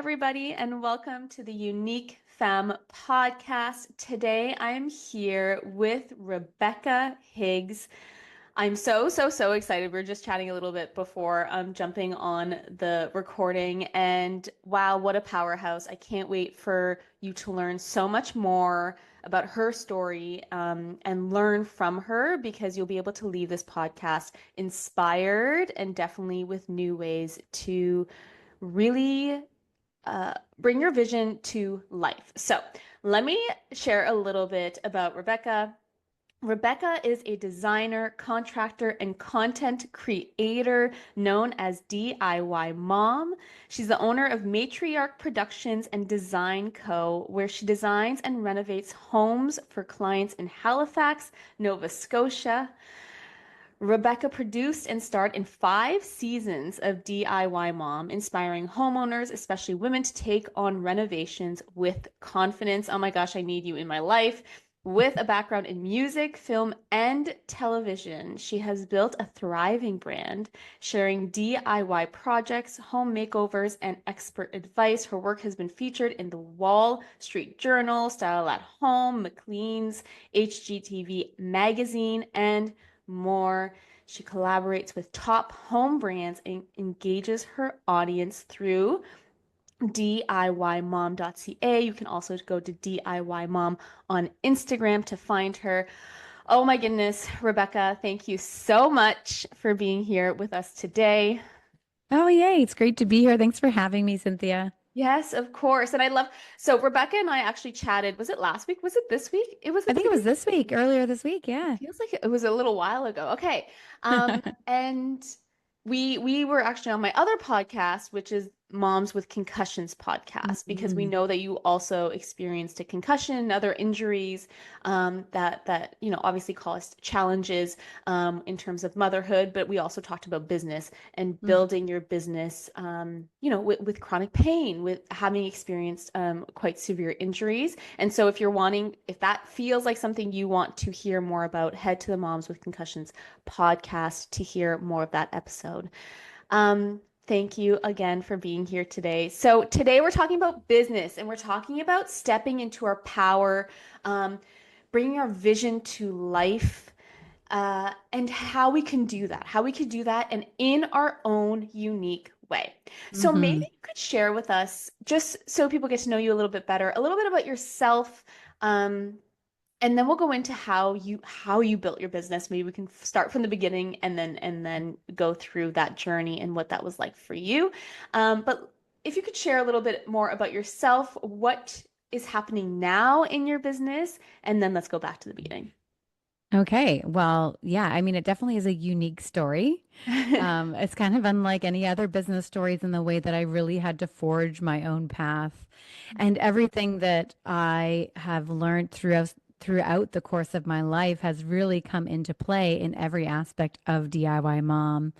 everybody, and welcome to the UNIQUEfemme podcast. Today, I'm here with Rebekah Higgs. I'm so excited. We are just chatting a little bit before jumping on the recording, and wow, what a powerhouse. I can't wait for you to learn so much more about her story and learn from her because you'll be able to leave this podcast inspired and definitely with new ways to really bring your vision to life. So, let me share a little bit about Rebekah. Rebekah is a designer, contractor, and content creator known as DIY Mom. She's the owner of Matriarch Productions and Design Co., where she designs and renovates homes for clients in Halifax, Nova Scotia. Rebekah produced and starred in 5 seasons of DIY Mom, inspiring homeowners, especially women, to take on renovations with confidence. Oh my gosh, I need you in my life. With a background in music, film, and television, she has built a thriving brand, sharing DIY projects, home makeovers, and expert advice. Her work has been featured in the Wall Street Journal, Style at Home, Maclean's, HGTV Magazine, and more. She collaborates with top home brands and engages her audience through DIYmom.ca. You can also go to DIY Mom on Instagram to find her. Oh my goodness, Rebekah, thank you so much for being here with us today. Oh, yay. It's great to be here. Thanks for having me, Cynthia. Yes, of course. And I love, so Rebekah and I actually chatted. Was it last week? Was it this week? It was I at the think it was beginning. this week, earlier this week. It Yeah. feels like it was a little while ago. Okay. And we were actually on my other podcast, which is Moms with Concussions podcast, because we Mhm. know that you also experienced a concussion and other injuries that obviously caused challenges in terms of motherhood, but we also talked about business and Mm. building your business with chronic pain, with having experienced quite severe injuries. And so if that feels like something you want to hear more about, head to the Moms with Concussions podcast to hear more of that episode. Thank you again for being here today. So today we're talking about business and we're talking about stepping into our power, um, bringing our vision to life, and how we can do that, and in our own unique way. So maybe Hmm. you could share with us, just so people get to know you a little bit better, a little bit about yourself, um, and then we'll go into how you built your business. Maybe we can start from the beginning and then go through that journey and what that was like for you. But if you could share a little bit more about yourself, what is happening now in your business, and then let's go back to the beginning. Okay. Well, yeah, I mean, it definitely is a unique story. It's kind of unlike any other business stories in the way that I really had to forge my own path. And everything that I have learned throughout the course of my life has really come into play in every aspect of DIY Mom.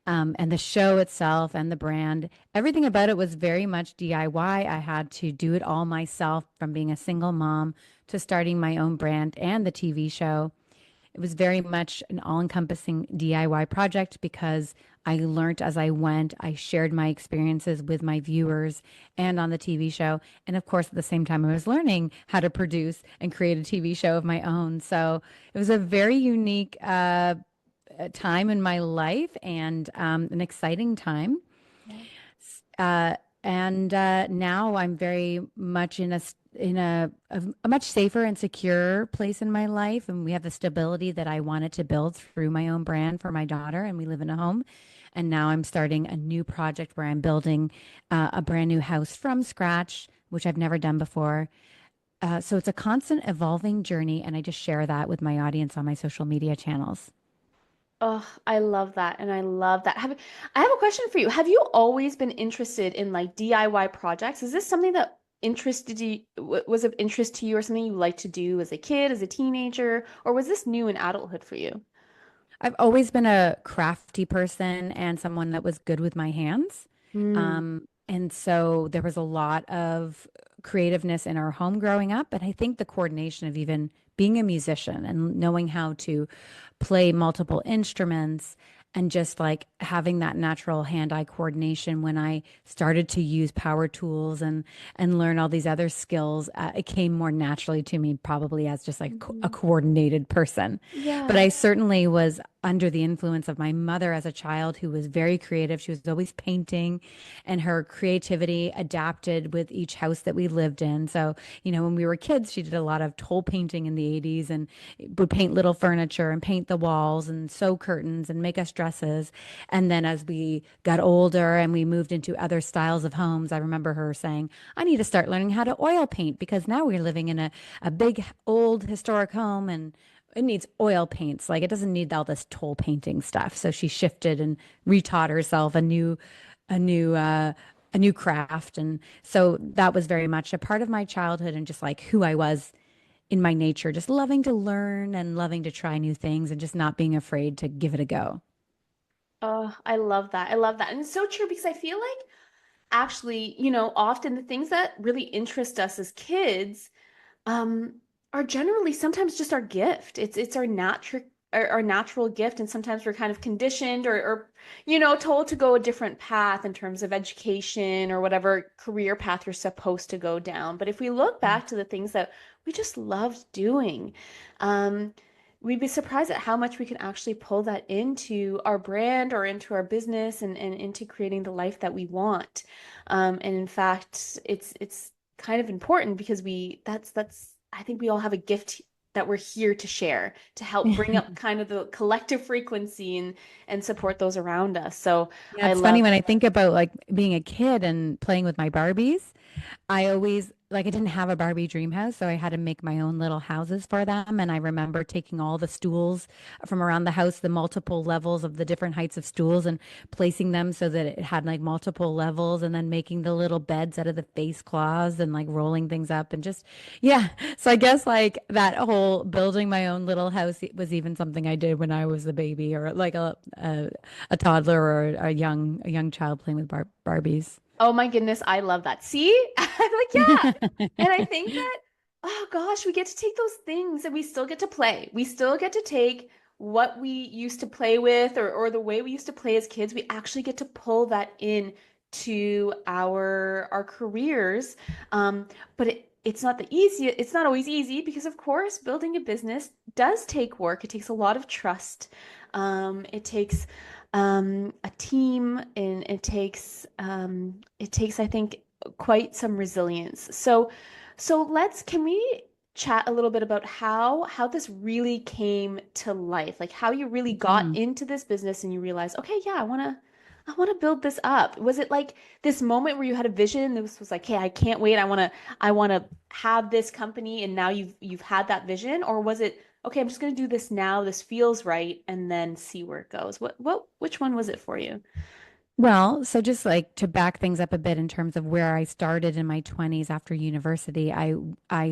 And the show itself and the brand, everything about it was very much DIY. I had to do it all myself from being a single mom to starting my own brand and the TV show. It was very much an all encompassing DIY project because I learned as I went. I shared my experiences with my viewers and on the TV show. And of course, at the same time, I was learning how to produce and create a TV show of my own. So it was a very unique time in my life and an exciting time. Yeah. And now I'm very much in a much safer and secure place in my life, and we have the stability that I wanted to build through my own brand for my daughter, and we live in a home. And now I'm starting a new project where I'm building a brand new house from scratch, which I've never done before. So it's a constant evolving journey, and I just share that with my audience on my social media channels. Oh, I love that. And I love that. I have a question for you. Have you always been interested in like DIY projects? Is this something that interested you, was of interest to you, or something you liked to do as a kid, as a teenager, or was this new in adulthood for you? I've always been a crafty person and someone that was good with my hands. Hmm. And so there was a lot of creativeness in our home growing up. And I think the coordination of even being a musician and knowing how to play multiple instruments and just like having that natural hand-eye coordination when I started to use power tools and learn all these other skills, it came more naturally to me, probably as just like a Mhm. coordinated person. But Yeah. I certainly was under the influence of my mother as a child, who was very creative. She was always painting, and her creativity adapted with each house that we lived in. So, when we were kids, she did a lot of toll painting in the 80s and would paint little furniture and paint the walls and sew curtains and make us dresses. And then as we got older and we moved into other styles of homes, I remember her saying, I need to start learning how to oil paint because now we're living in a big old historic home, and it needs oil paints. Like, it doesn't need all this toll painting stuff. So she shifted and retaught herself a new, uh, a new craft. And so that was very much a part of my childhood and just like who I was in my nature, just loving to learn and loving to try new things and just not being afraid to give it a go. Oh, I love that. I love that. And it's so true because I feel like actually, often the things that really interest us as kids um are generally sometimes just our gift. It's our natural gift, and sometimes we're kind of conditioned or told to go a different path in terms of education or whatever career path you're supposed to go down. But if we look back to the things that we just loved doing, um we'd be surprised at how much we can actually pull that into our brand or into our business and into creating the life that we want. And in fact, it's kind of important because that's I think we all have a gift that we're here to share to help bring up kind of the collective frequency and support those around us. So Yeah, I it's funny love. when I think about like being a kid and playing with my Barbies. I always like I didn't have a Barbie dream house, so I had to make my own little houses for them. And I remember taking all the stools from around the house, the multiple levels of the different heights of stools, and placing them so that it had like multiple levels, and then making the little beds out of the face cloths and like rolling things up and just yeah. So I guess like that whole building my own little house was even something I did when I was a baby or like a toddler or a young child playing with Barbies. Oh my goodness, I love that. See? I'm like, yeah. And I think that, oh gosh, we get to take those things and we still get to play. We still get to take what we used to play with or the way we used to play as kids. We actually get to pull that in to our careers. But it's not the easy, it's not always easy because of course building a business does take work. It takes a lot of trust. It takes a team, and it takes I think quite some resilience. So can we chat a little bit about how this really came to life, like how you really got Mhm. into this business and you realized, okay, yeah, I want to build this up. Was it like this moment where you had a vision? This was like, hey, I can't wait. I want to have this company, and now you've had that vision, or was it, okay, I'm just going to do this now. This feels right, and then see where it goes. Which one was it for you? Well, so just like to back things up a bit in terms of where I started in my 20s after university, I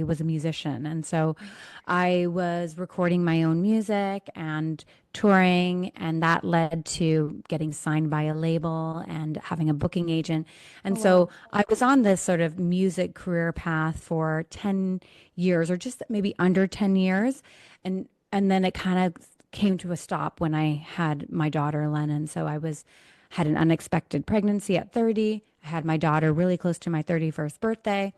was a musician. And so I was recording my own music and touring, and that led to getting signed by a label and having a booking agent. Oh, And so wow. I was on this sort of music career path for 10 years or just maybe under 10 years. And then it kind of came to a stop when I had my daughter Lennon. So I was had an unexpected pregnancy at 30. I had my daughter really close to my 31st birthday.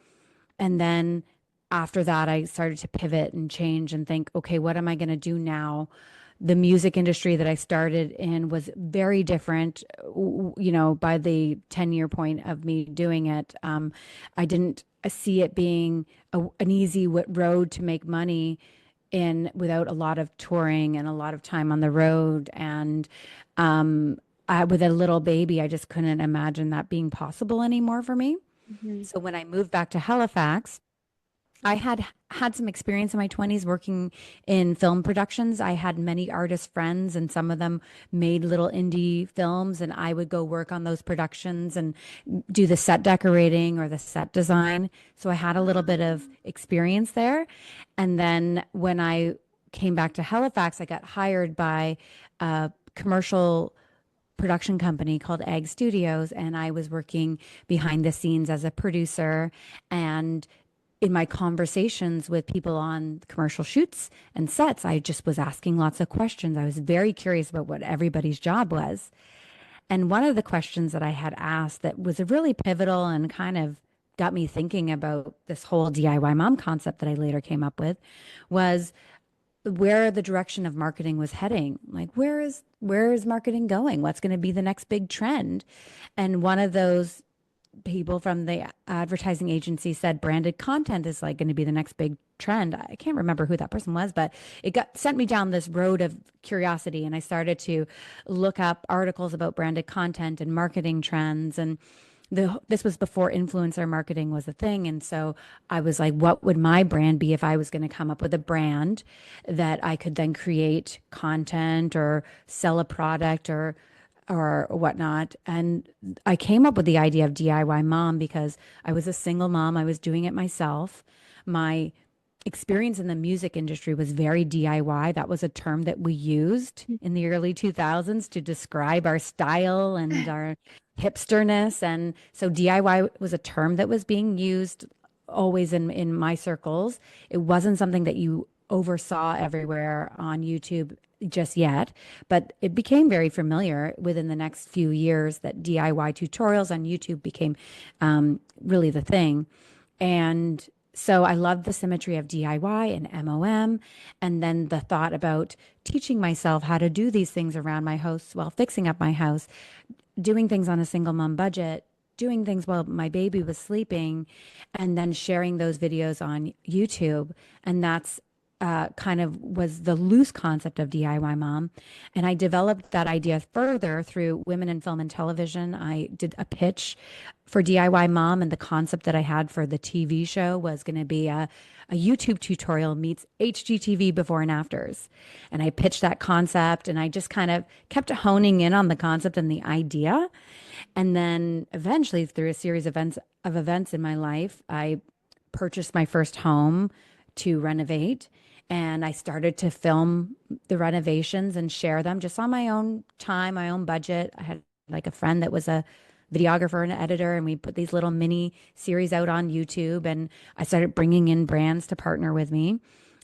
And then after that, I started to pivot and change and think, okay, what am I going to do now? The music industry that I started in was very different, by the 10-year point of me doing it. I didn't see it being an easy road to make money in without a lot of touring and a lot of time on the road. And um, with a little baby, I just couldn't imagine that being possible anymore for me. Mhm. So when I moved back to Halifax, I had some experience in my 20s working in film productions. I had many artist friends, and some of them made little indie films, and I would go work on those productions and do the set decorating or the set design. So I had a little bit of experience there. And then when I came back to Halifax, I got hired by a commercial production company called Egg Studios, and I was working behind the scenes as a producer and in my conversations with people on commercial shoots and sets, I just was asking lots of questions. I was very curious about what everybody's job was. And one of the questions that I had asked that was a really pivotal and kind of got me thinking about this whole DIY mom concept that I later came up with was where the direction of marketing was heading. Like where is marketing going? What's going to be the next big trend? And one of those people from the advertising agency said branded content is like going to be the next big trend. I can't remember who that person was, but it got sent me down this road of curiosity, and I started to look up articles about branded content and marketing trends. And this was before influencer marketing was a thing, and so I was like, what would my brand be if I was going to come up with a brand that I could then create content or sell a product or whatnot. And I came up with the idea of DIY mom because I was a single mom. I was doing it myself. My experience in the music industry was very DIY. That was a term that we used in the early 2000s to describe our style and our hipsterness. And so DIY was a term that was being used always in my circles. It wasn't something that you oversaw everywhere on YouTube just yet, but it became very familiar within the next few years that DIY tutorials on YouTube became really the thing. And so I love the symmetry of DIY and MOM, and then the thought about teaching myself how to do these things around my house while fixing up my house, doing things on a single mom budget, doing things while my baby was sleeping, and then sharing those videos on YouTube. And that's kind of was the loose concept of DIY mom. And I developed that idea further through Women in Film and Television. I did a pitch for DIY mom, and the concept that I had for the TV show was going to be a YouTube tutorial meets HGTV before and afters. And I pitched that concept, and I just kind of kept honing in on the concept and the idea. And then eventually, through a series of events in my life, I purchased my first home to renovate. And I started to film the renovations and share them just on my own time, my own budget. I had like a friend that was a videographer and editor, and we put these little mini series out on YouTube. And I started bringing in brands to partner with me.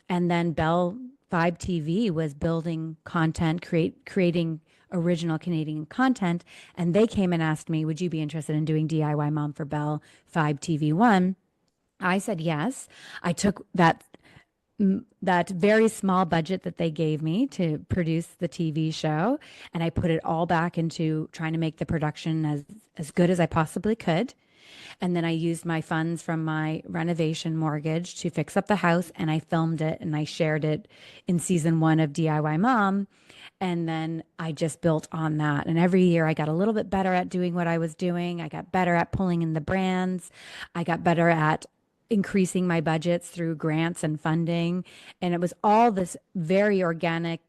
And then Bell 5 TV was building content, creating original Canadian content. And they came and asked me, would you be interested in doing DIY Mom for Bell 5 TV1? I said yes. I took that very small budget that they gave me to produce the TV show, and I put it all back into trying to make the production as good as I possibly could. And then I used my funds from my renovation mortgage to fix up the house, and I filmed it and I shared it in season 1 of DIY Mom. And then I just built on that. And every year I got a little bit better at doing what I was doing. I got better at pulling in the brands. I got better at increasing my budgets through grants and funding. And it was all this very organic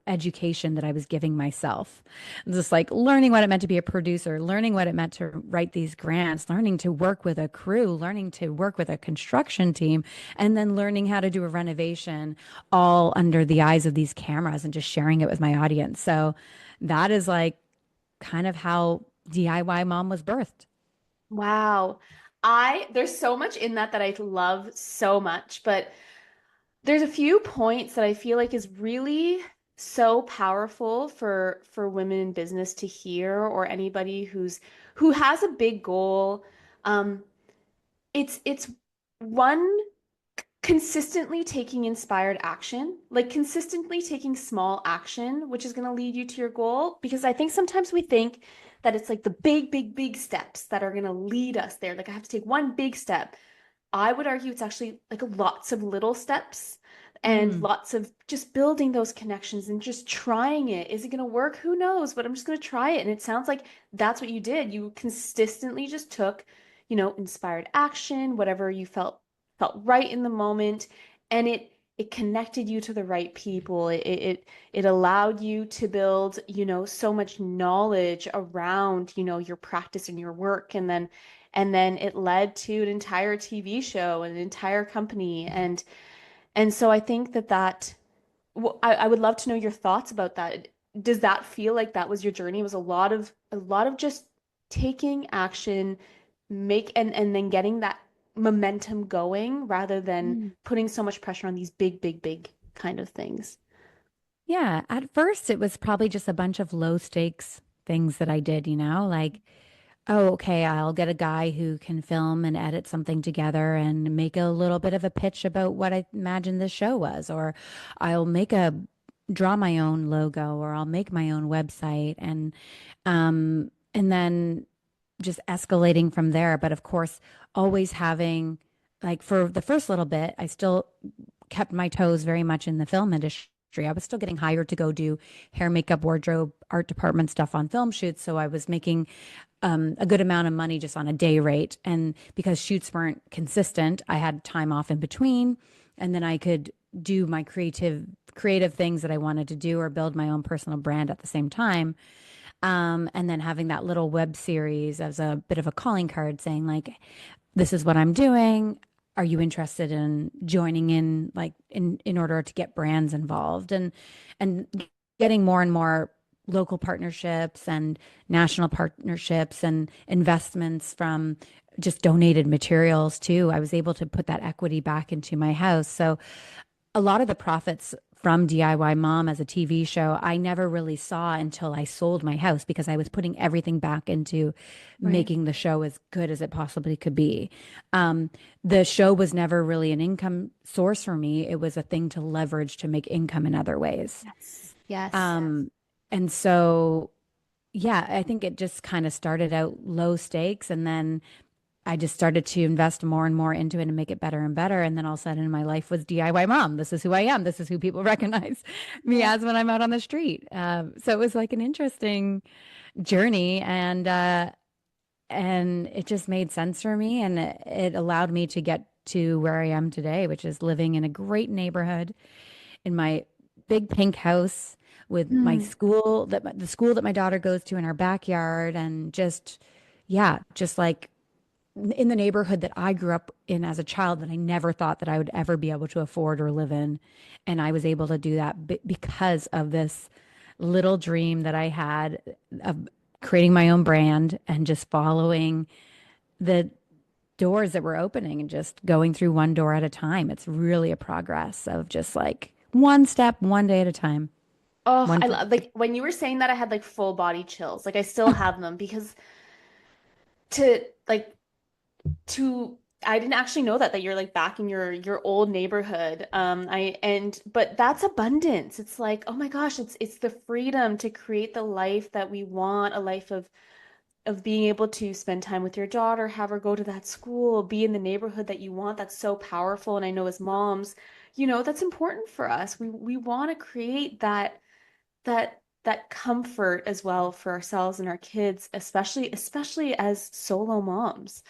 education that I was giving myself. Just like learning what it meant to be a producer, learning what it meant to write these grants, learning to work with a crew, learning to work with a construction team, and then learning how to do a renovation all under the eyes of these cameras and just sharing it with my audience. So that is like kind of how DIY Mom was birthed. Wow. There's so much in that that I love so much, but there's a few points that I feel like is really so powerful for women in business to hear, or anybody who has a big goal. Um, it's one, consistently taking inspired action, like consistently taking small action, which is going to lead you to your goal. Because I think sometimes we think that it's like the big, big, big steps that are going to lead us there. Like I have to take one big step. I would argue it's actually like lots of little steps and Mm. lots of just building those connections and just trying it. Is it going to work? Who knows? But I'm just going to try it. And it sounds like that's what you did. You consistently just took, inspired action, whatever you felt right in the moment, and it connected you to the right people. It allowed you to build, so much knowledge around, your practice and your work, and then it led to an entire TV show and an entire company. And so I think I would love to know your thoughts about that. Does that feel like that was your journey? It was a lot of just taking action, and then getting that momentum going rather than Mm. putting so much pressure on these big, big, big kind of things. Yeah, at first it was probably just a bunch of low stakes things that I did, like, oh, okay, I'll get a guy who can film and edit something together and make a little bit of a pitch about what I imagined this show was, or I'll draw my own logo, or I'll make my own website, and then just escalating from there. But of course, always having, like, for the first little bit, I still kept my toes very much in the film industry. I was still getting hired to go do hair, makeup, wardrobe, art department stuff on film shoots. So I was making a good amount of money just on a day rate. And because shoots weren't consistent, I had time off in between. And then I could do my creative things that I wanted to do or build my own personal brand at the same time. And then having that little web series as a bit of a calling card saying, like, this is what I'm doing. Are you interested in joining in, like, in order to get brands involved, and getting more and more local partnerships and national partnerships and investments from just donated materials too. I was able to put that equity back into my house. So a lot of the profits from DIY Mom as a TV show, I never really saw until I sold my house, because I was putting everything back into Right. making the show as good as it possibly could be. Um, the show was never really an income source for me. It was a thing to leverage to make income in other ways. Yes. Yes. Um, and so, yeah, I think it just kind of started out low stakes, and then I just started to invest more and more into it and make it better and better. And then all of a sudden, my life was DIY mom. This is who I am. This is who people recognize me Yeah. as when I'm out on the street. So it was like an interesting journey, and it just made sense for me, and it allowed me to get to where I am today, which is living in a great neighborhood in my big pink house with my Mm. school the school that my daughter goes to in our backyard, and just, yeah, just like in the neighborhood that I grew up in as a child that I never thought that I would ever be able to afford or live in. And I was able to do that because of this little dream that I had of creating my own brand and just following the doors that were opening and just going through one door at a time. It's really a progress of just like one step, one day at a time. Oh, One I foot. love like when you were saying that I had like full body chills. Like I still have them because to like to I didn't actually know that you're like back in your old neighborhood. I and but that's abundance. It's like, oh my gosh, it's the freedom to create the life that we want, a life of being able to spend time with your daughter, have her go to that school, be in the neighborhood that you want. That's so powerful. And I know as moms, that's important for us. We want to create that comfort as well for ourselves and our kids, especially as solo moms,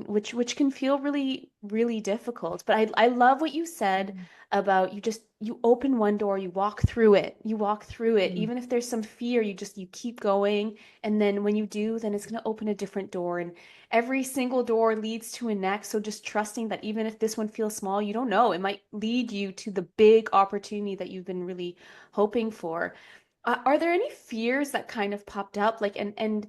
which can feel really really difficult. But I love what you said about you open one door, you walk through it, Mm. even if there's some fear, you keep going, and then when you do, then it's going to open a different door, and every single door leads to a next. So just trusting that even if this one feels small, you don't know, it might lead you to the big opportunity that you've been really hoping for. Are there any fears that kind of popped up, like and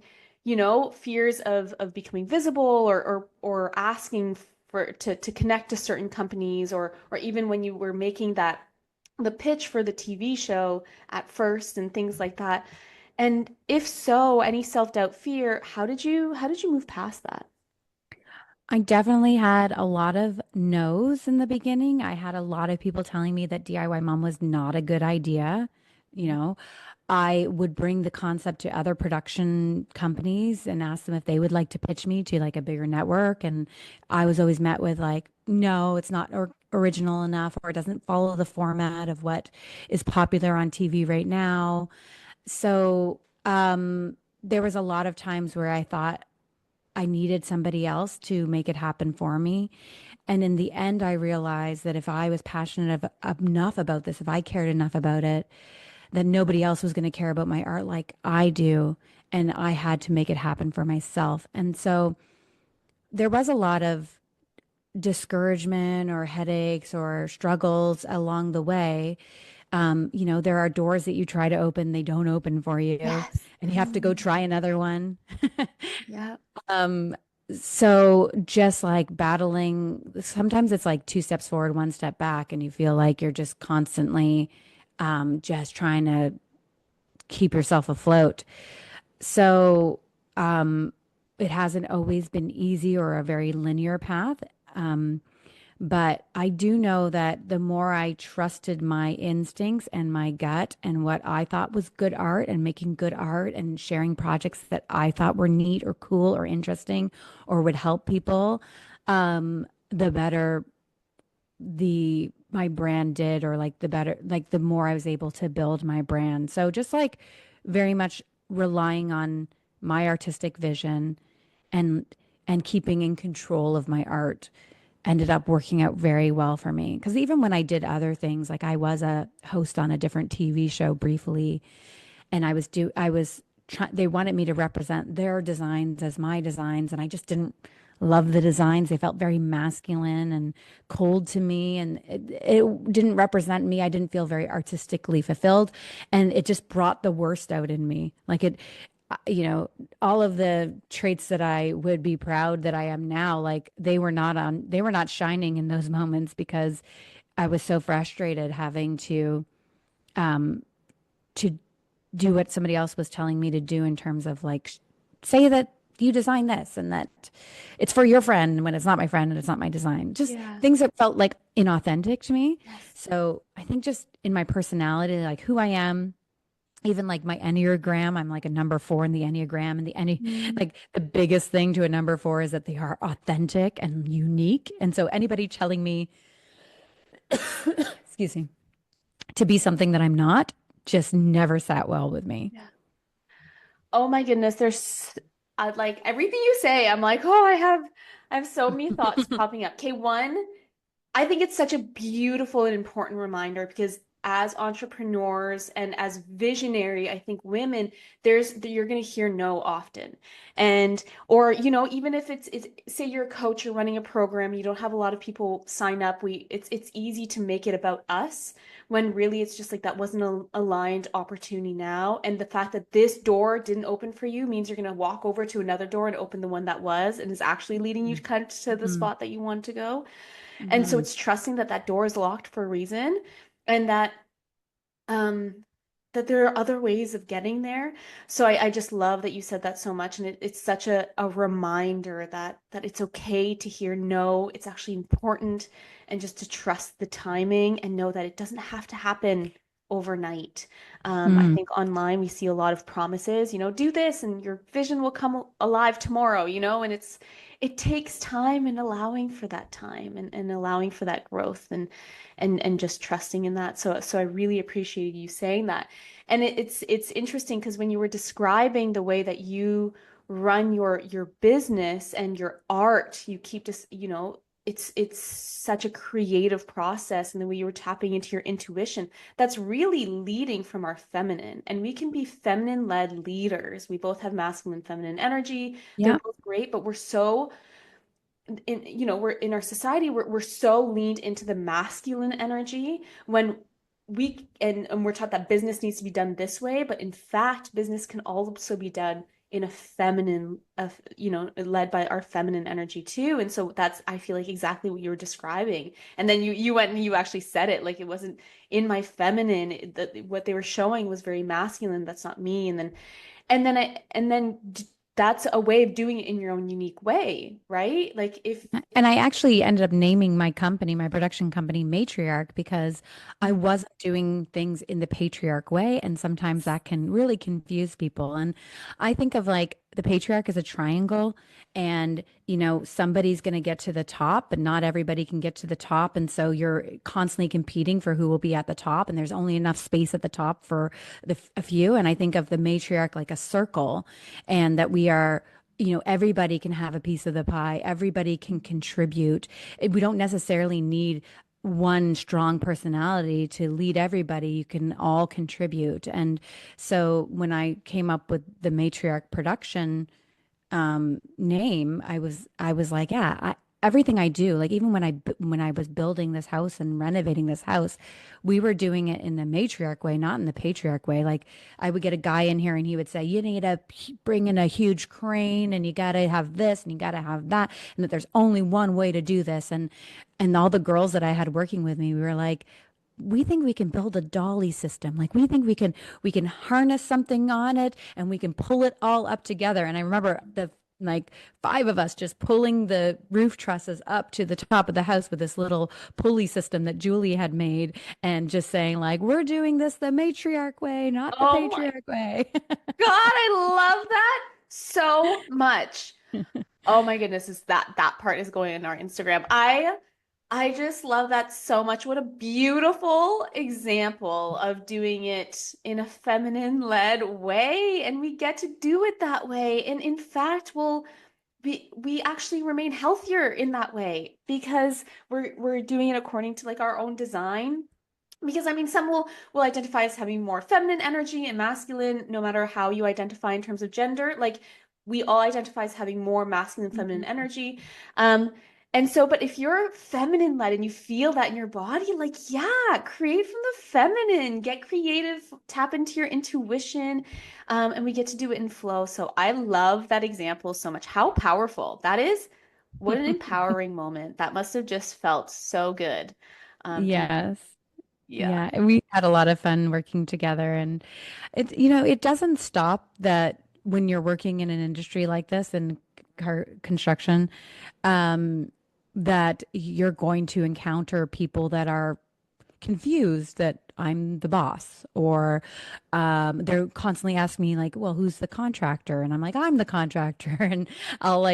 fears of becoming visible or asking for to connect to certain companies or even when you were making the pitch for the TV show at first and things like that? And if so, any self-doubt, fear, how did you move past that? I definitely had a lot of no's in the beginning. I had a lot of people telling me that DIY mom was not a good idea. You know, I would bring the concept to other production companies and ask them if they would like to pitch me to like a bigger network. And I was always met with like, no, it's not original enough, or it doesn't follow the format of what is popular on TV right now. So, there was a lot of times where I thought I needed somebody else to make it happen for me. And in the end, I realized that if I was enough about this, if I cared enough about it, that nobody else was going to care about my art like I do. And I had to make it happen for myself. And so there was a lot of discouragement or headaches or struggles along the way. There are doors that you try to open, they don't open for you, Yes. and you have to go try another one. Yeah. So just like battling, sometimes it's like two steps forward, one step back, and you feel like you're just constantly just trying to keep yourself afloat. So um, it hasn't always been easy or a very linear path. Um, but I do know that the more I trusted my instincts and my gut and what I thought was good art and making good art and sharing projects that I thought were neat or cool or interesting or would help people, the better the my brand did, or like the better, like the more I was able to build my brand. So just like very much relying on my artistic vision and keeping in control of my art ended up working out very well for me. Because even when I did other things, like I was a host on a different TV show briefly, and they wanted me to represent their designs as my designs, and I just didn't love the designs. They felt very masculine and cold to me, and it didn't represent me. I didn't feel very artistically fulfilled, and it just brought the worst out in me. Like it, you know, all of the traits that I would be proud that I am now, like they were not shining in those moments because I was so frustrated having um, to do what somebody else was telling me to do in terms of like, say that you design this and that it's for your friend when it's not my friend and it's not my design. Just Yeah. things that felt like inauthentic to me. Yes. So I think just in my personality, like who I am, even like my Enneagram, I'm like a number 4 in the Enneagram, and Mm. like the biggest thing to a number 4 is that they are authentic and unique. And so anybody telling me, excuse me, to be something that I'm not just never sat well with me. Yeah. Oh my goodness, I like everything you say. I'm like, oh, I have so many thoughts popping up. Okay, one, I think it's such a beautiful and important reminder because as entrepreneurs and as visionary, I think women, you're going to hear no often. And or even if it's say you're a coach, you're running a program, you don't have a lot of people sign up, it's easy to make it about us when really it's just like that wasn't a aligned opportunity now. And the fact that this door didn't open for you means you're going to walk over to another door and open the one that was and is actually leading you kind of to the Mhm. spot that you want to go. And so Mhm. it's trusting that that door is locked for a reason and um that there are other ways of getting there. So I just love that you said that so much. And it's such a reminder that it's okay to hear no. It's actually important and just to trust the timing and know that it doesn't have to happen overnight. I Mm. think online we see a lot of promises, do this and your vision will come alive tomorrow, and it takes time and allowing for that time and allowing for that growth and just trusting in that. So I really appreciated you saying that. And it's interesting because when you were describing the way that you run your business and your art, you keep this, it's such a creative process, and the way you were tapping into your intuition, that's really leading from our feminine. And we can be feminine led leaders. We both have masculine and feminine energy. They're Yeah. both great, but we're in our society, we're so leaned into the masculine energy when and we're taught that business needs to be done this way, but in fact business can also be done in a feminine of led by our feminine energy too. And so that's, I feel like, exactly what you were describing. And then you went and you actually said it like it wasn't in my feminine, that what they were showing was very masculine. That's not me. And then that's a way of doing it in your own unique way, right? Like if And I actually ended up naming my company, my production company, Matriarch, because I wasn't doing things in the patriarch way. And sometimes that can really confuse people. And I think of like the patriarch as a triangle, and, somebody's going to get to the top, but not everybody can get to the top. And so you're constantly competing for who will be at the top. And there's only enough space at the top for a few. And I think of the matriarch like a circle, and that we are, everybody can have a piece of the pie. Everybody can contribute. We don't necessarily need one strong personality to lead everybody. You can all contribute. And so when I came up with the matriarch production name, I was like, yeah, everything I do, like even when I was building this house and renovating this house, we were doing it in the matriarch way, not in the patriarch way. Like I would get a guy in here and he would say, "You need to bring in a huge crane and you got to have this and you got to have that, and that there's only one way to do this." And all the girls that I had working with me, we were like, we think we can build a dolly system. Like we can harness something on it and we can pull it all up together. And I remember the like five of us just pulling the roof trusses up to the top of the house with this little pulley system that Julie had made and just saying like, we're doing this the matriarch way, not the Oh my patriarch way. God, I love that so much. Oh my goodness, is that part is going in our Instagram. I just love that so much. What a beautiful example of doing it in a feminine-led way. And we get to do it that way. And in fact, we actually remain healthier in that way because we're doing it according to like our own design. Because I mean, some will identify as having more feminine energy and masculine, no matter how you identify in terms of gender. Like we all identify as having more masculine and feminine Mhm. energy. Um, and so, but if you're feminine led and you feel that in your body, like, yeah, create from the feminine, get creative, tap into your intuition, and we get to do it in flow. So I love that example so much. How powerful that is. What an empowering moment. That must have just felt so good. To Yes. yeah. Yeah, and we had a lot of fun working together, and it doesn't stop that when you're working in an industry like this in car construction, um, that you're going to encounter people that are confused that I'm the boss, or they're constantly asking me like, well, who's the contractor? And I'm like, I'm the contractor. And I'll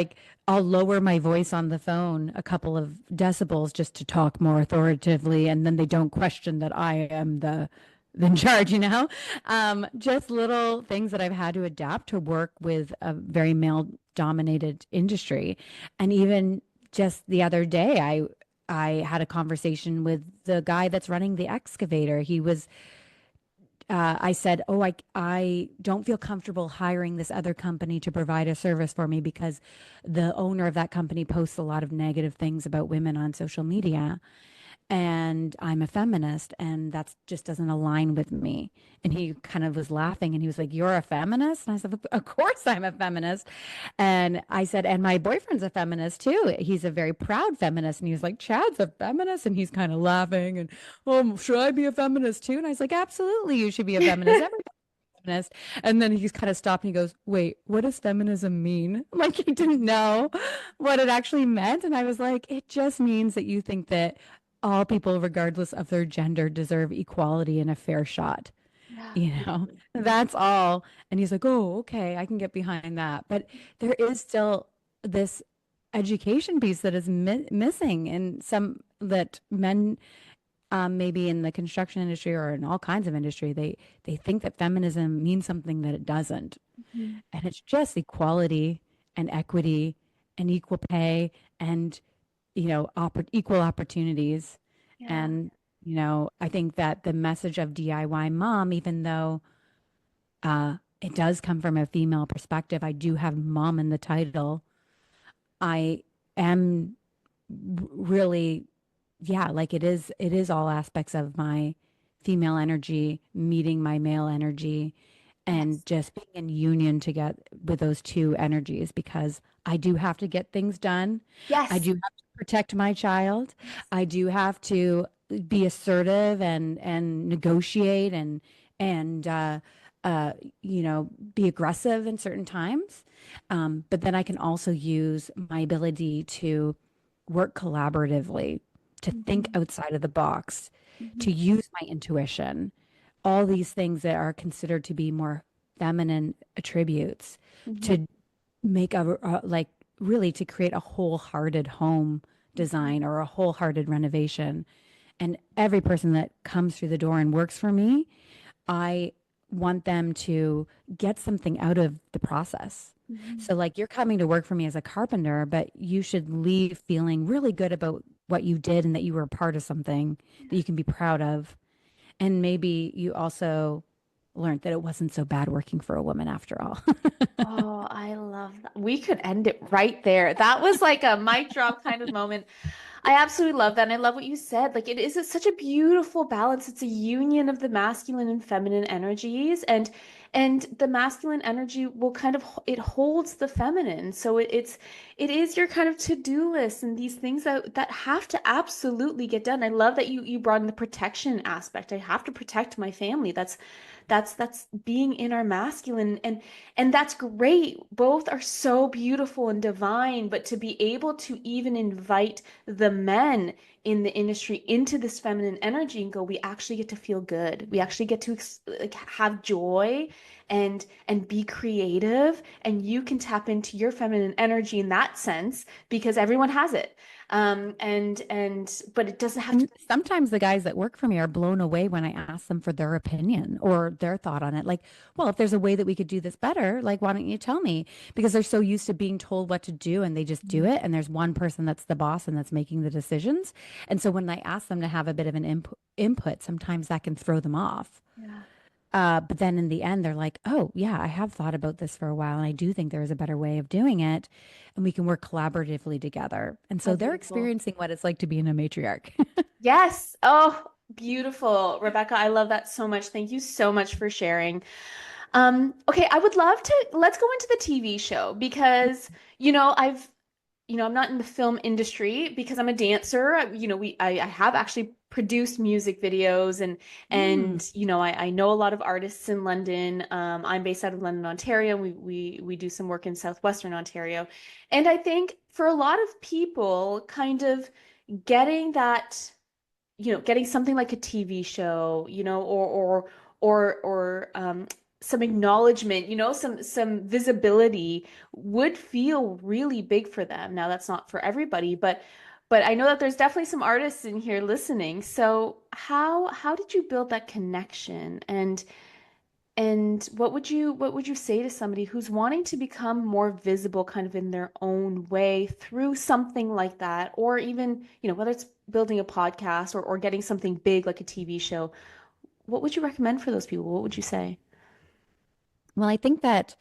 lower my voice on the phone a couple of decibels just to talk more authoritatively. And then they don't question that I am the in charge, just little things that I've had to adapt to work with a very male dominated industry. And even just the other day, I had a conversation with the guy that's running the excavator. I said, "Oh, I don't feel comfortable hiring this other company to provide a service for me because the owner of that company posts a lot of negative things about women on social media. And I'm a feminist, and that just doesn't align with me." And he kind of was laughing and he was like, "You're a feminist?" And I said, "Of course I'm a feminist." And I said, "And my boyfriend's a feminist too. He's a very proud feminist." And he was like, "Chad's a feminist?" And he's kind of laughing and, "Oh, should I be a feminist too?" And I was like, "Absolutely, you should be a feminist. Everybody's a feminist." And then he's kind of stopped and he goes, "Wait, what does feminism mean?" Like he didn't know what it actually meant. And I was like, "It just means that you think that all people, regardless of their gender, deserve equality and a fair shot." Yeah. You know, that's all. And he's like, "Oh, okay, I can get behind that." But there is still this education piece that is missing in some that men, maybe in the construction industry or in all kinds of industry, they think that feminism means something that it doesn't. Mhm. And it's just equality and equity and equal pay and, equal opportunities. Yeah. And, I think that the message of DIY mom, even though it does come from a female perspective, I do have mom in the title. I am really, yeah, like it is all aspects of my female energy meeting my male energy Yes. and just being in union to get with those two energies because I do have to get things done. I Yes. do have to protect my child. Yes. I do have to be assertive and negotiate and uh, be aggressive in certain times. But then I can also use my ability to work collaboratively, to think Mhm. outside of the box, to Mhm. use my intuition, all these things that are considered to be more feminine attributes, Mhm. to make like really to create a wholehearted home Mhm. design or a wholehearted renovation. And every person that comes through the door and works for me, I want them to get something out of the process. Mhm. So, like, you're coming to work for me as a carpenter, but you should leave feeling really good about what you did and that you were a part of something that you can be proud of. And maybe you also learned that it wasn't so bad working for a woman after all. Oh, I love that. We could end it right there. That was like a mic drop kind of moment. I absolutely love that. And I love what you said. Like it is such a beautiful balance. It's a union of the masculine and feminine energies. And the masculine energy will kind of it holds the feminine. So it is your kind of to-do list and these things that have to absolutely get done. I love that you brought in the protection aspect. I have to protect my family. That's being in our masculine and that's great. Both are so beautiful and divine, but to be able to even invite the men in the industry into this feminine energy and go, we actually get to feel good. We actually get to like have joy and be creative, and you can tap into your feminine energy in that sense because everyone has it. And but it doesn't have to. And sometimes the guys that work for me are blown away when I ask them for their opinion or their thought on it. Like, well, if there's a way that we could do this better, like, why don't you tell me? Because they're so used to being told what to do and they just do it. And there's one person that's the boss and that's making the decisions. And so when I ask them to have a bit of an input, sometimes that can throw them off. Yeah, But then in the end, they're like, oh, yeah, I have thought about this for a while. And I do think there is a better way of doing it. And we can work collaboratively together. And how so they're beautiful. experiencing what it's like to be in a matriarch. Yes. Oh, beautiful. Rebecca, I love that so much. Thank you so much for sharing. Okay, I would love to let's go into the TV show because, I'm not in the film industry because I'm a dancer. I have actually produced music videos Mm. and I know a lot of artists in London. I'm based out of London, Ontario. We do some work in southwestern Ontario. And I think for a lot of people, kind of getting that getting something like a TV show, or some acknowledgement, some visibility would feel really big for them. Now that's not for everybody, but I know that there's definitely some artists in here listening. So how did you build that connection? And what would you say to somebody who's wanting to become more visible kind of in their own way through something like that, or even, whether it's building a podcast or getting something big like a TV show, what would you recommend for those people? What would you say? Well, I think that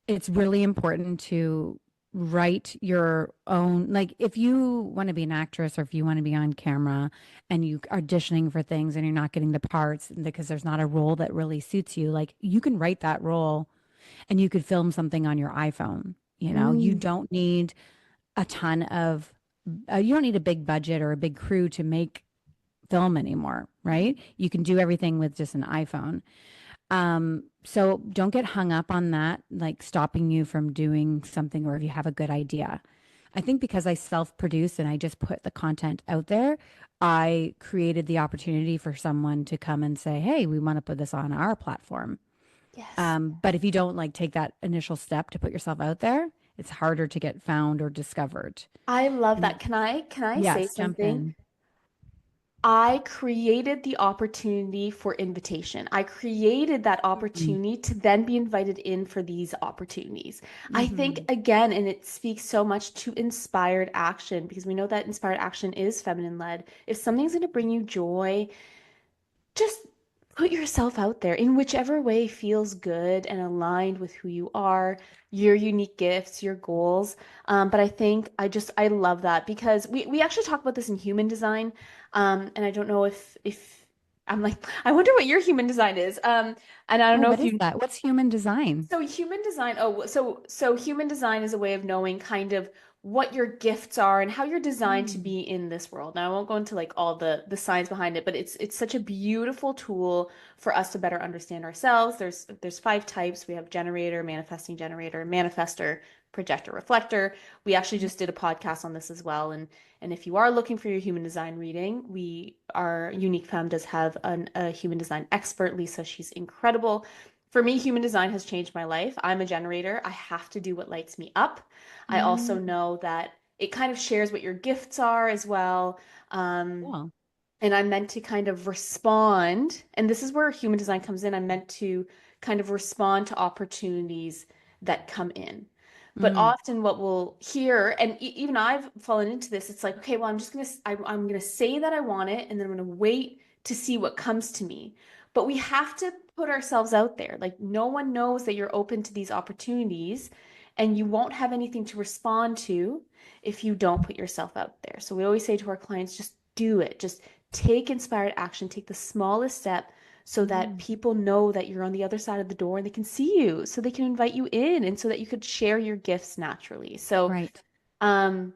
it's really important to write your own, like if you want to be an actress or if you want to be on camera and you auditioning for things and you're not getting the parts because there's not a role that really suits you, like you can write that role and you could film something on your iPhone. You Mm, don't need a ton of, you don't need a big budget or a big crew to make film anymore, right? You can do everything with just an iPhone. So don't get hung up on that, like stopping you from doing something or if you have a good idea. I think because I self-produce and I just put the content out there, I created the opportunity for someone to come and say, "Hey, we want to put this on our platform." yes. But if you don't like take that initial step to put yourself out there, it's harder to get found or discovered. I love And that. Can I say yes, jump something? in. I created the opportunity for invitation. I created that Mm-hmm. opportunity to then be invited in for these opportunities. I think, Mm-hmm. again, and it speaks so much to inspired action because we know that inspired action is feminine led. If something's going to bring you joy, just put yourself out there in whichever way feels good and aligned with who you are, your unique gifts, your goals. But I think I love that because we actually talk about this in human design. And I don't know if I'm like, I wonder what your human design is. And I don't Oh, know what if is you that? What's human design? so human design, so human design is a way of knowing kind of what your gifts are and how you're designed to Mm. be in this world. Now, I won't go into like all the science behind it, but it's such a beautiful tool for us to better understand ourselves. There's five types. We have generator, manifester, projector, reflector. We actually just did a podcast on this as well. And if you are looking for your human design reading, our Unique Femme does have a human design expert, Lisa. She's incredible. For me, human design has changed my life. I'm a generator. I have to do what lights me up. I also Mm. know that it kind of shares what your gifts are as well. Um, Cool. and I'm meant to kind of respond. And this is where human design comes in. I'm meant to kind of respond to opportunities that come in. But Mm. often, what we'll hear, and even I've fallen into this, it's like, okay, well, I'm just gonna, I'm gonna say that I want it, and then I'm gonna wait to see what comes to me. but we have to put ourselves out there. Like no one knows that you're open to these opportunities and you won't have anything to respond to if you don't put yourself out there. So we always say to our clients, just do it. Just take inspired action, take the smallest step so that Mm. people know that you're on the other side of the door and they can see you, so they can invite you in and so that you could share your gifts naturally. So Right. um,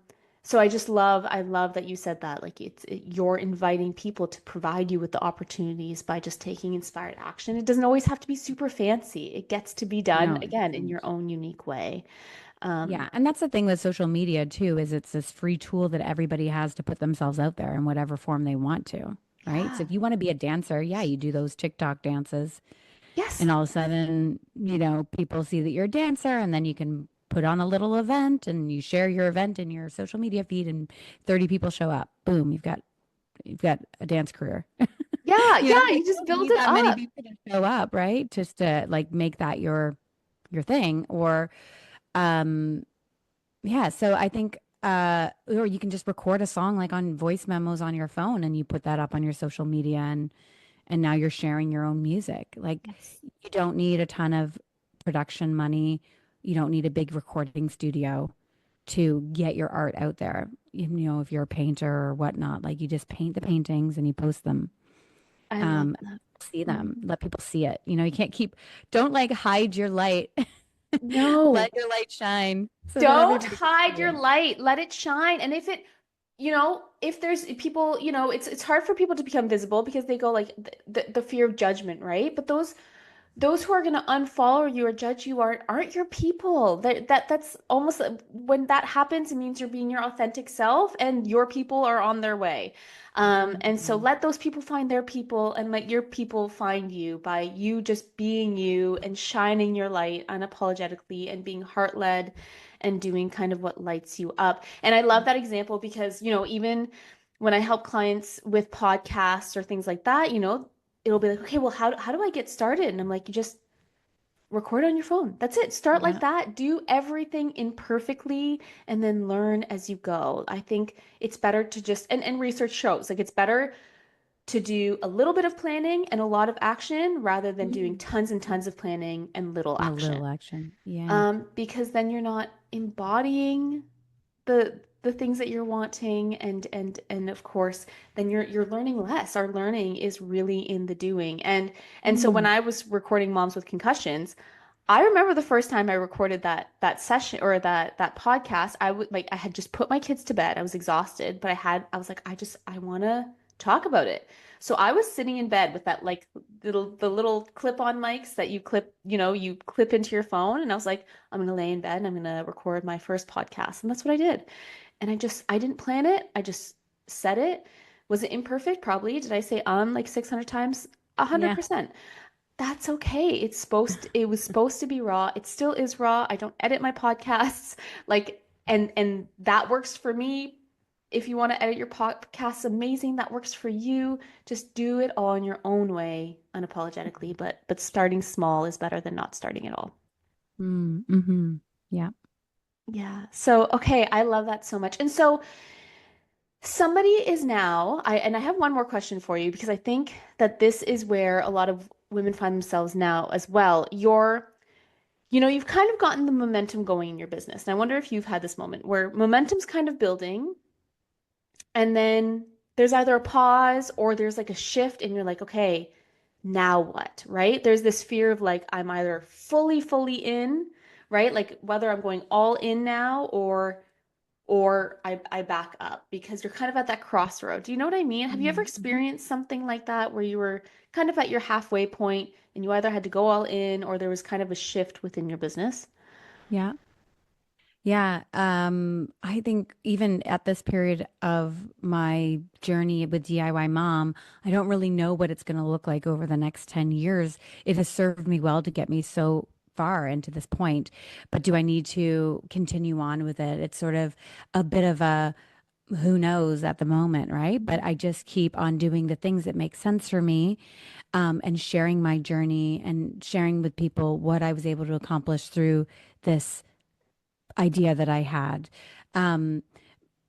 I love that you said that. Like you're inviting people to provide you with the opportunities by just taking inspired action. It doesn't always have to be super fancy. It gets to be done No, it again in your doesn't. own unique way. Um, Yeah, and that's the thing with social media too, is it's this free tool that everybody has to put themselves out there in whatever form they want to, right? So yeah. if you want to be a dancer, yeah, you do those TikTok dances, Yes. and all of a sudden, people see that you're a dancer, and then you can put on a little event and you share your event in your social media feed, and 30 people show up. Boom, you've got a dance career. Yeah, yeah, But you you just don't build need it that many up. people to show up, right? Just to like make that your thing, or um yeah, so I think or you can just record a song like on voice memos on your phone and you put that up on your social media, and now you're sharing your own music. Like Yes. you don't need a ton of production money. You don't need a big recording studio to get your art out there. If you're a painter or whatnot, like you just paint the paintings and you post them. I love that. See Mm. them, let people see it. You can't don't like hide your light. No. Let your light shine so that Don't everybody can hide see your it. light. Let it shine. And if it, if there's people, it's hard for people to become visible because they go like the fear of judgment, right? But those who are going to unfollow you or judge you aren't your people. That's almost when that happens, it means you're being your authentic self and your people are on their way. And so Mhm. let those people find their people and let your people find you by you just being you and shining your light unapologetically and being heart-led and doing kind of what lights you up. And I love that example because, even when I help clients with podcasts or things like that, it'll be like, okay, well, how do I get started? And I'm like, you just record on your phone. That's it. Start like Yeah. that. Do everything imperfectly and then learn as you go. I think it's better to just, and research shows like it's better to do a little bit of planning and a lot of action rather than doing Mhm. tons and tons of planning and little A action. little action. Yeah. Because then you're not embodying the things that you're wanting and of course then you're learning less. Our learning is really in the doing. And so when Mm. I was recording Moms with Concussions, I remember the first time I recorded that session or that podcast, I would like I had just put my kids to bed. I was exhausted, but I was like I want to talk about it. So I was sitting in bed with that like the little clip-on mics that you clip into your phone, and I was like I'm going to lay in bed and I'm going to record my first podcast. And that's what I did. And I didn't plan it. I just said it. Was it imperfect? Probably. Did I say like 600 times? Yeah. 100%. That's okay. It was supposed to be raw. It still is raw. I don't edit my podcasts. Like, and that works for me. If you want to edit your podcasts, amazing. That works for you. Just do it all in your own way, unapologetically. But starting small is better than not starting at all. Mm. Mm-hmm. Yeah. Yeah. So, okay, I love that so much. And so somebody is now, I have one more question for you because I think that this is where a lot of women find themselves now as well. You've kind of gotten the momentum going in your business. And I wonder if you've had this moment where momentum's kind of building and then there's either a pause or there's like a shift and you're like, okay, now what, right? There's this fear of like, I'm either fully in, right? Like whether I'm going all in now or I back up because you're kind of at that crossroad. Do you know what I mean? Have you ever Mm-hmm. experienced something like that where you were kind of at your halfway point and you either had to go all in or there was kind of a shift within your business? Yeah. Yeah. I think even at this period of my journey with DIY mom, I don't really know what it's going to look like over the next 10 years. It has served me well to get me so far into this point, but do I need to continue on with it? It's sort of a bit of a who knows at the moment, right? But I just keep on doing the things that make sense for me, and sharing my journey and sharing with people what I was able to accomplish through this idea that I had. Um,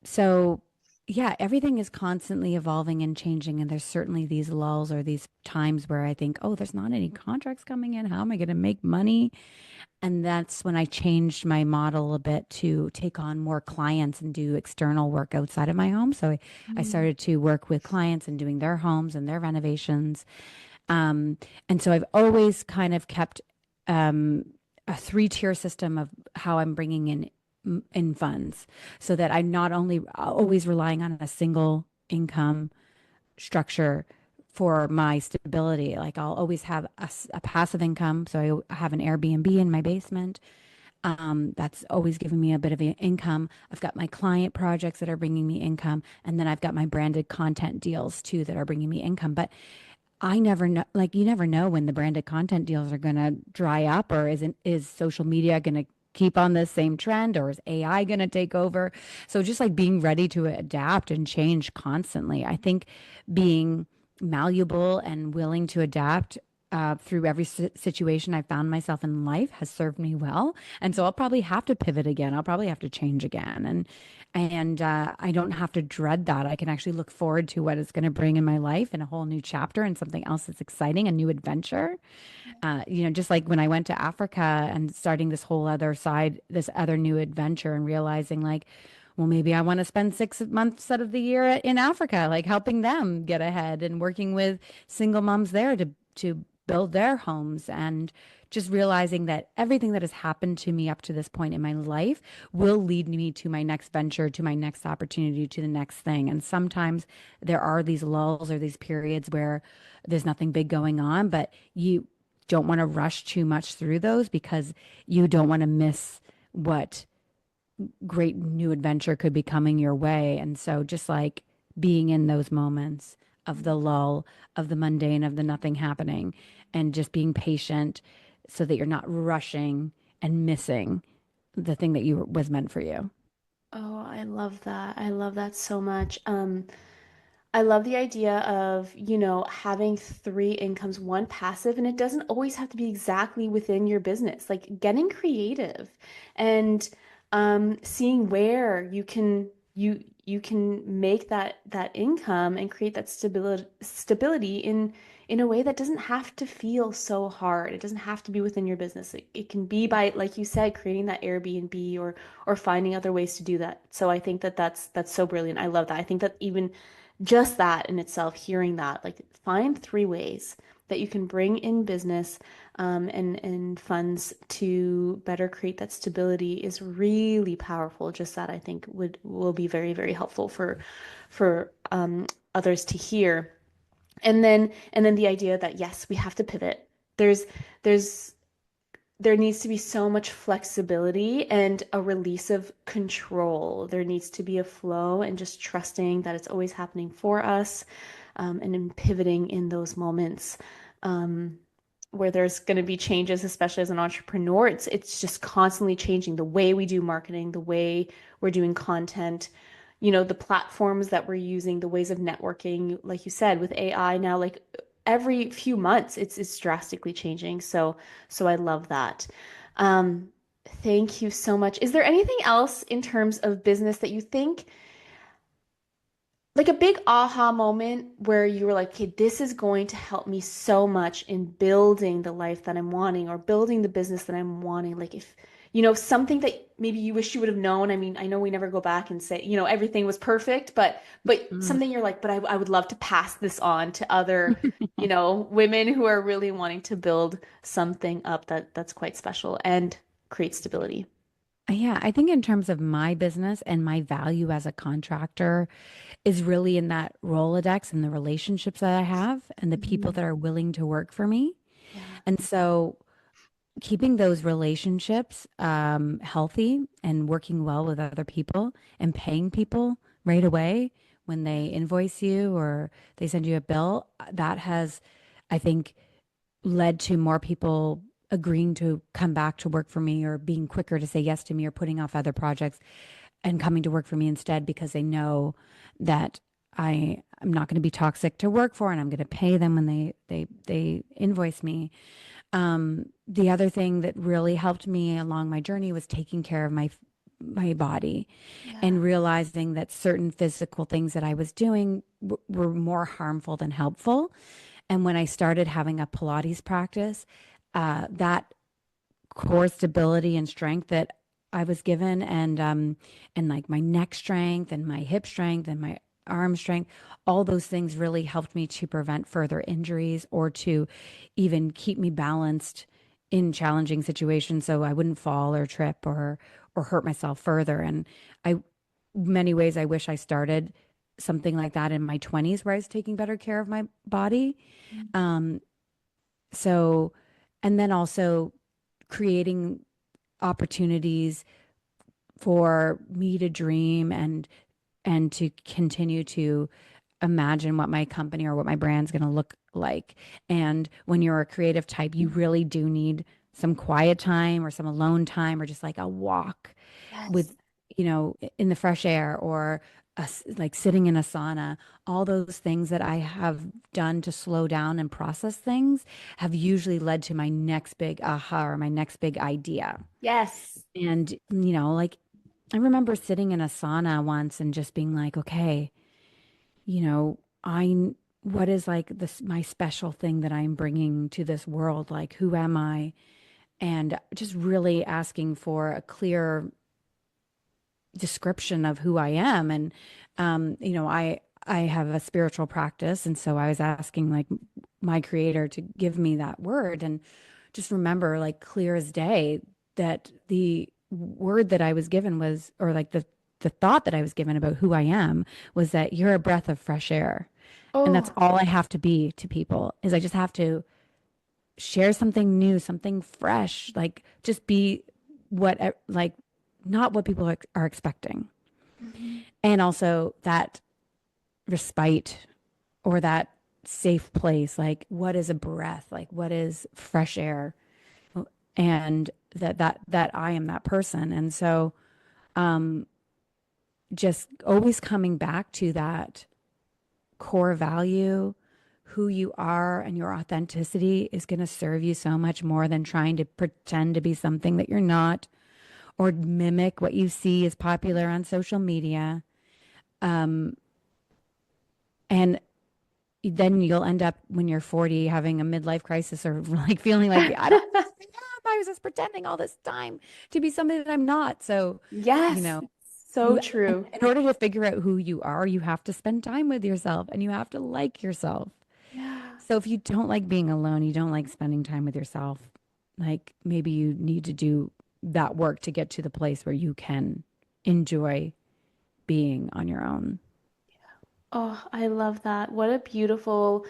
so Yeah, everything is constantly evolving and changing. And there's certainly these lulls or these times where I think, oh, there's not any contracts coming in. How am I going to make money? And that's when I changed my model a bit to take on more clients and do external work outside of my home. So I Mm. started to work with clients and doing their homes and their renovations. Um, and so I've always kind of kept um, a three-tier system of how I'm bringing in funds so that I'm not only always relying on a single income structure for my stability. Like I'll always have a passive income. So I have an Airbnb in my basement. That's always giving me a bit of income. I've got my client projects that are bringing me income. And then I've got my branded content deals too that are bringing me income. But I never know, like you never know when the branded content deals are going to dry up, or is social media going to keep on this same trend, or is AI going to take over? So just like being ready to adapt and change constantly. I think being malleable and willing to adapt through every situation I found myself in life has served me well. And so I'll probably have to pivot again. I'll probably have to change again. And I don't have to dread that. I can actually look forward to what it's going to bring in my life and a whole new chapter and something else that's exciting, a new adventure. Just like when I went to Africa and starting this whole other side, this other new adventure and realizing like, well, maybe I want to spend 6 months out of the year in Africa, like helping them get ahead and working with single moms there to build their homes, and just realizing that everything that has happened to me up to this point in my life will lead me to my next venture, to my next opportunity, to the next thing. And sometimes there are these lulls or these periods where there's nothing big going on, but you don't want to rush too much through those because you don't want to miss what great new adventure could be coming your way. And so just like being in those moments of the lull, of the mundane, of the nothing happening, and just being patient so that you're not rushing and missing the thing that you was meant for you. Oh, I love that. I love that so much. I love the idea of, having three incomes, one passive, and it doesn't always have to be exactly within your business. Like getting creative and seeing where you can make that income and create that stability in a way that doesn't have to feel so hard. It doesn't have to be within your business. It can be by, like you said, creating that Airbnb or finding other ways to do that. So I think that that's so brilliant. I love that. I think that even just that in itself, hearing that, like find three ways that you can bring in business and funds to better create that stability is really powerful. Just that I think will be very, very helpful for others to hear. And then the idea that yes, we have to pivot. There's there needs to be so much flexibility and a release of control. There needs to be a flow and just trusting that it's always happening for us, and in pivoting in those moments where there's going to be changes, especially as an entrepreneur. It's just constantly changing the way we do marketing, the way we're doing content, the platforms that we're using, the ways of networking, like you said, with AI now, like every few months, it's drastically changing. So I love that. Um, Thank you so much. Is there anything else in terms of business that you think, like a big aha moment where you were like, okay, this is going to help me so much in building the life that I'm wanting or building the business that I'm wanting? Like if, something that maybe you wish you would have known. I mean, I know we never go back and say, everything was perfect, but Mm. something you're like, but I would love to pass this on to other, women who are really wanting to build something up that's quite special and create stability. Yeah, I think in terms of my business and my value as a contractor is really in that Rolodex and the relationships that I have and the people Mhm. that are willing to work for me. Yeah. And so keeping those relationships healthy and working well with other people and paying people right away when they invoice you or they send you a bill, that has, I think, led to more people agreeing to come back to work for me or being quicker to say yes to me or putting off other projects and coming to work for me instead because they know that I'm not going to be toxic to work for and I'm going to pay them when they invoice me. The other thing that really helped me along my journey was taking care of my my body Yeah. and realizing that certain physical things that I was doing were more harmful than helpful. And when I started having a Pilates practice, that core stability and strength that I was given, and like my neck strength and my hip strength and my arm strength, all those things really helped me to prevent further injuries or to even keep me balanced in challenging situations so I wouldn't fall or trip or hurt myself further. And I many ways I wish I started something like that in my 20s where I was taking better care of my body. Um, so, and then also creating opportunities for me to dream and to continue to imagine what my company or what my brand's going to look like. And when you're a creative type, you really do need some quiet time or some alone time or just like a walk with, Yes. in the fresh air or like sitting in a sauna. All those things that I have done to slow down and process things have usually led to my next big aha or my next big idea. Yes. And, like I remember sitting in a sauna once and just being like, okay, you know, I, what is like this, my special thing that I'm bringing to this world? Like, who am I? And just really asking for a clear description of who I am. And, I have a spiritual practice. And so I was asking like my creator to give me that word and just remember like clear as day that the word that I was given was, or like the thought that I was given about who I am was that you're a breath of fresh air. And that's Oh, all I have to be to people is I just have to share something new, something fresh, like just be what, like not what people are expecting. mhm. And also that respite or that safe place, like what is a breath, like what is fresh air, and that I am that person. And so just always coming back to that core value, who you are and your authenticity is going to serve you so much more than trying to pretend to be something that you're not or mimic what you see is popular on social media. And then you'll end up when you're 40 having a midlife crisis or like feeling like I don't know who I am. I was just pretending all this time to be something that I'm not. So, you Yes. know, So you true. in order to figure out who you are, you have to spend time with yourself and you have to like yourself. Yeah. So if you don't like being alone, you don't like spending time with yourself, like maybe you need to do that work to get to the place where you can enjoy being on your own. Oh, I love that. What a beautiful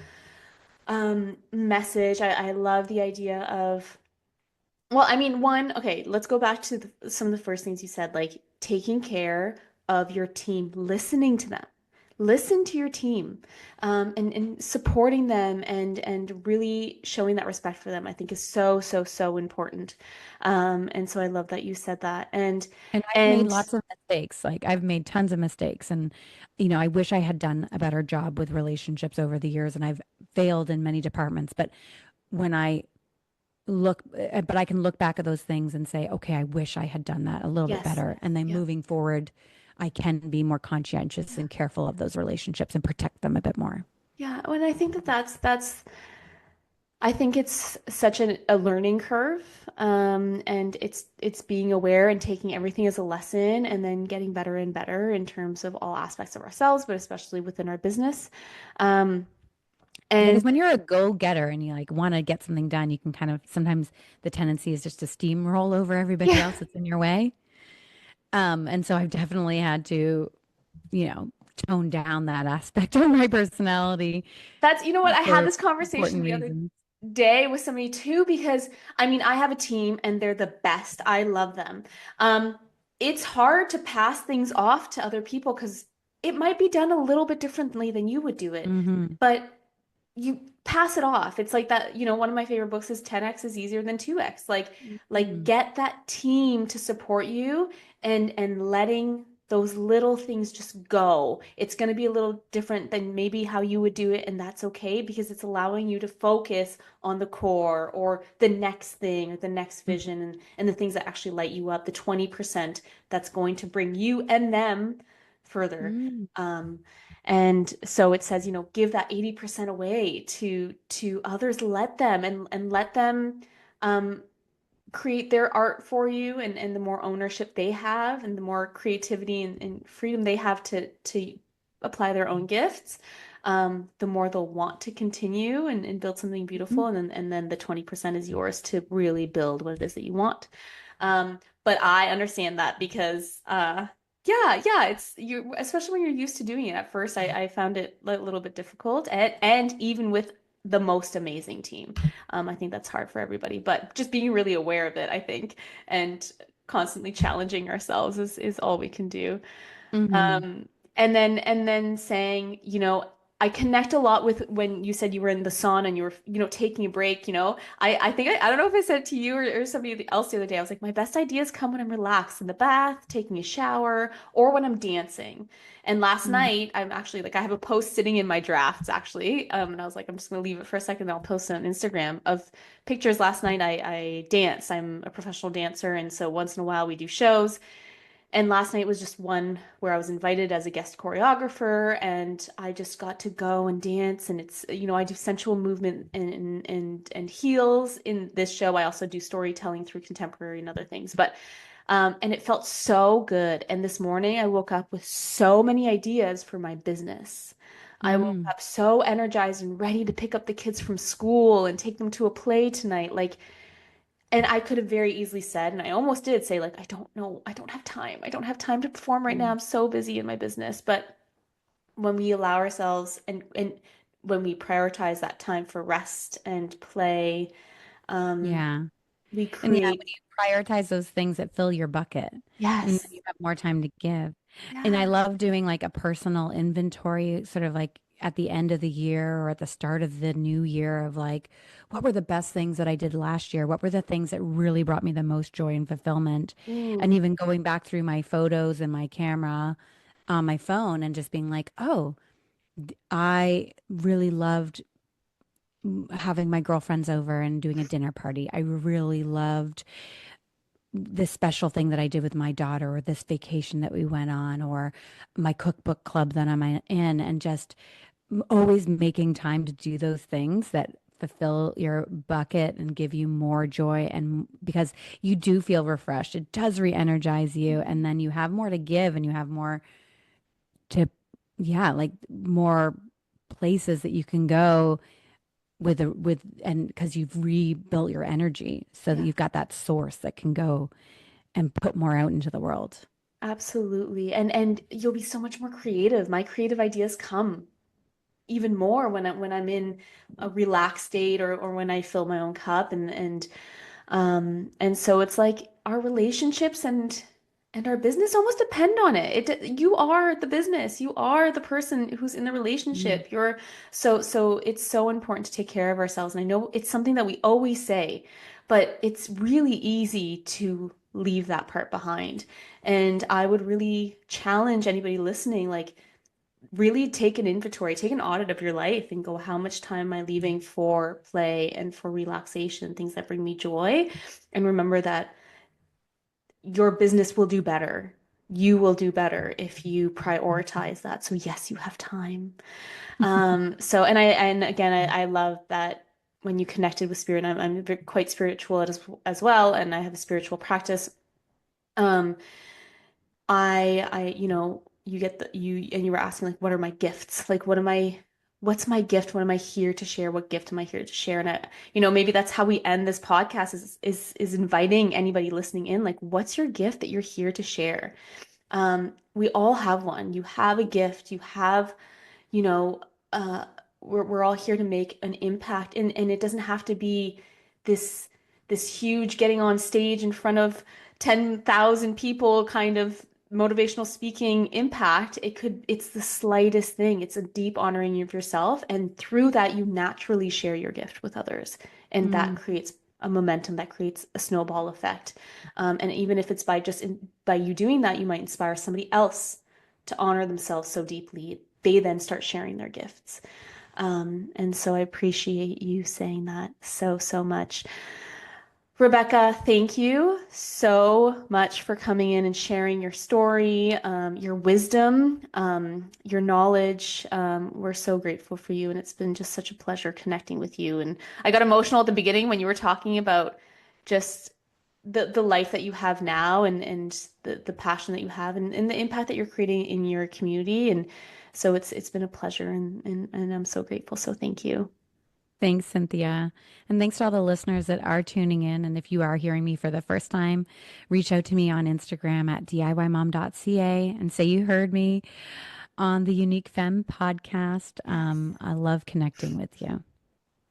message. I love the idea of, well, I mean, one, okay, let's go back to some of the first things you said, like taking care of your team, listening to them. Listen to your team, and supporting them and really showing that respect for them, I think is so, so, so important. And so I love that you said that. And I've made And lots of mistakes. Like I've made tons of mistakes. And, I wish I had done a better job with relationships over the years. And I've failed in many departments. But when I but I can look back at those things and say, okay, I wish I had done that a little bit yes, better. And then yeah. moving forward, I can be more conscientious and careful of those relationships and protect them a bit more. Yeah, and I think that that's I think it's such a learning curve, and it's being aware and taking everything as a lesson, and then getting better and better in terms of all aspects of ourselves, but especially within our business. Um, Yeah, and because when you're a go-getter and you like want to get something done, you can kind of sometimes the tendency is just to steamroll over everybody yeah, else that's in your way. And so I've definitely had to, you know, tone down that aspect of my personality that's, you know what, I had for this conversation important the other reasons. day with somebody too, because I mean, I have a team and they're the best. I love them. Um, it's hard to pass things off to other people because it might be done a little bit differently than you would do it, Hmm. but you pass it off. It's like that, one of my favorite books is 10x is easier than 2x. Like Hmm. get that team to support you and letting those little things just go. It's going to be a little different than maybe how you would do it, and that's okay because it's allowing you to focus on the core or the next thing or the next vision and the things that actually light you up, the 20% that's going to bring you and them further. Mm-hmm. Um, and so it says, give that 80% away to others, let them and let them um, create their art for you, and the more ownership they have and the more creativity and freedom they have to apply their own gifts, the more they'll want to continue and build something beautiful, and then the 20% is yours to really build what it is that you want. But I understand that because yeah, it's you, especially when you're used to doing it. At first I found it a little bit difficult, and even with the most amazing team. I think that's hard for everybody, but just being really aware of it, I think, and constantly challenging ourselves is all we can do. Mm-hmm. Um, and then saying, I connect a lot with when you said you were in the sauna and you were, taking a break, I think I don't know if I said it to you or somebody else the other day. I was like, my best ideas come when I'm relaxed in the bath, taking a shower, or when I'm dancing. And last night, I'm actually like, I have a post sitting in my drafts actually. And I was like, I'm just gonna leave it for a second, and I'll post it on Instagram of pictures. Last night I dance. I'm a professional dancer, and so once in a while we do shows. And last night was just one where I was invited as a guest choreographer, and I just got to go and dance. And it's, I do sensual movement and heels in this show. I also do storytelling through contemporary and other things. But and it felt so good. And this morning I woke up with so many ideas for my business. I woke Mm-hmm. up so energized and ready to pick up the kids from school and take them to a play tonight. Like, and I could have very easily said, and I almost did say, like, I don't know, I don't have time. I don't have time to perform right now. I'm so busy in my business. But when we allow ourselves and when we prioritize that time for rest and play, um, Yeah. we And yeah, when create, you prioritize those things that fill your bucket, and then yes, you have more time to give. And I yeah, love doing like a personal inventory, sort of like at the end of the year or at the start of the new year of like, what were the best things that I did last year? What were the things that really brought me the most joy and fulfillment? And ooh, even going back through my photos and my camera on my phone and just being like, oh, I really loved having my girlfriends over and doing a dinner party. I really loved this special thing that I did with my daughter, or this vacation that we went on, or my cookbook club that I'm in, and just always making time to do those things that fulfill your bucket and give you more joy. And because you do feel refreshed, it does re-energize you, and then you have more to give and you have more to, yeah, like more places that you can go and because you've rebuilt your energy so that yeah, you've got that source that can go and put more out into the world. absolutely. And you'll be so much more creative. My creative ideas come even more when I'm in a relaxed state, or when I fill my own cup, and so it's like our relationships and our business almost depend on it. You are the business. You are the person who's in the Mm. relationship. So it's so important to take care of ourselves. And I know it's something that we always say, but it's really easy to leave that part behind. And I would really challenge anybody listening, like, really take an inventory, take an audit of your life and go, how much time am I leaving for play and for relaxation, things that bring me joy? And remember that your business will do better. You will do better if you prioritize that. So yes, you have time. So and again, I love that when you connected with spirit, I'm quite spiritual as well, and I have a spiritual practice. Um, you get and you were asking, like, what are my gifts? Like, what's my gift? What am I here to share? What gift am I here to share? And maybe that's how we end this podcast is inviting anybody listening in, like, what's your gift that you're here to share? We all have one. You have a gift. You have, you know, uh, we're all here to make an impact, and it doesn't have to be this huge getting on stage in front of 10,000 people kind of motivational speaking impact. It's the slightest thing. It's a deep honoring of yourself, and through that you naturally share your gift with others, and that Mm. creates a momentum that creates a snowball effect. And even if it's by by you doing that, you might inspire somebody else to honor themselves so deeply. They then start sharing their gifts. And so I appreciate you saying that so, so much. Rebekah, thank you so much for coming in and sharing your story, your wisdom, your knowledge. We're so grateful for you, and it's been just such a pleasure connecting with you. And I got emotional at the beginning when you were talking about just the life that you have now and the passion that you have and the impact that you're creating in your community. And so it's been a pleasure, and I'm so grateful. So thank you. Thanks, Cynthia. And thanks to all the listeners that are tuning in. And if you are hearing me for the first time, reach out to me on Instagram at diymom.ca and say you heard me on the Unique Femme podcast. I love connecting with you.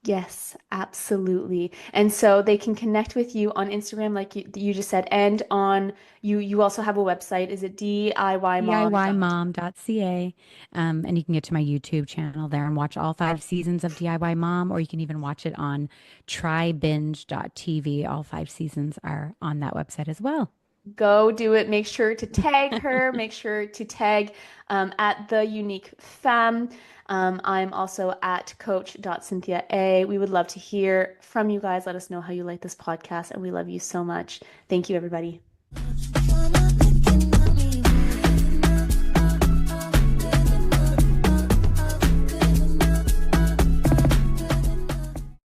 Yes, absolutely. And so they can connect with you on Instagram, like you just said, and on you also have a website. Is it DIYmom? diymom.ca. And you can get to my YouTube channel there and watch all 5 seasons of DIY Mom, or you can even watch it on trybinge.tv. All 5 seasons are on that website as well. Go do it. Make sure to tag her. Make sure to tag at the Unique Femme. I'm also at coach.cynthia.a. We would love to hear from you guys. Let us know how you like this podcast, and we love you so much. Thank you, everybody.